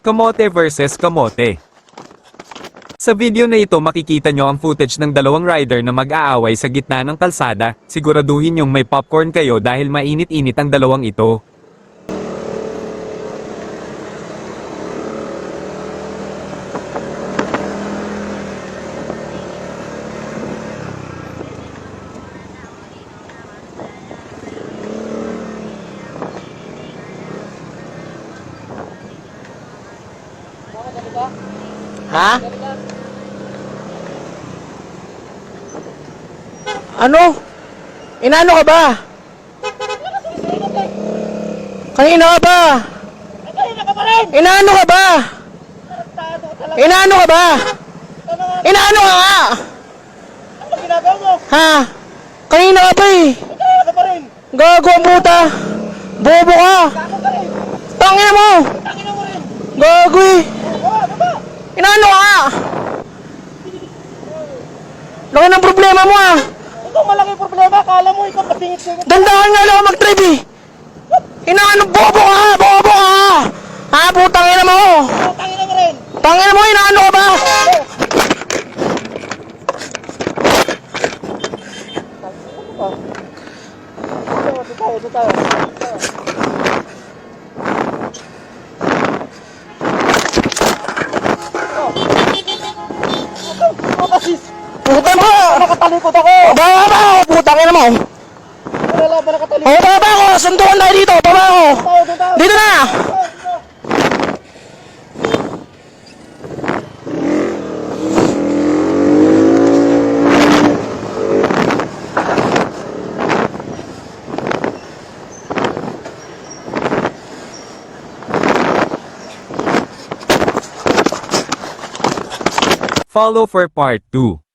Kamote versus kamote. Sa video na ito makikita nyo ang footage ng dalawang rider na mag-aaway sa gitna ng kalsada. Siguraduhin yung may popcorn kayo dahil mainit-init ang dalawang ito. Ha? Ano? Inaano ka ba? Kanina ka ba? Inaano ka ba? Inaano ka ba? Inaano ka nga? Ano ginagawa mo? Ha? Kanina ka ba eh? Kaya ka pa rin. Gago ang puta. Bobo ka. Gago ka rin. Tangina mo. Tangina mo rin. Gago eh. Ano ba? Inaano ka nga? Laki ng problema mo ah. Ito malaki problema. Kala mo ikaw pasingit-singit. Dandahan nga lang ako mag-drive eh. Inaano, bobo ka. Bobo ka. Ha? Putang ina mo. Tangina mo rin. Tangina mo, inaano ka ba? Ito tayo. Puta mo! Nakatalikod ako. Baba ba ako? Putang ina mo! Wala ba nakatalikod? O, baba ako! Sundukan tayo dito! Baba ako! Tayo. Dito na! Follow for part 2.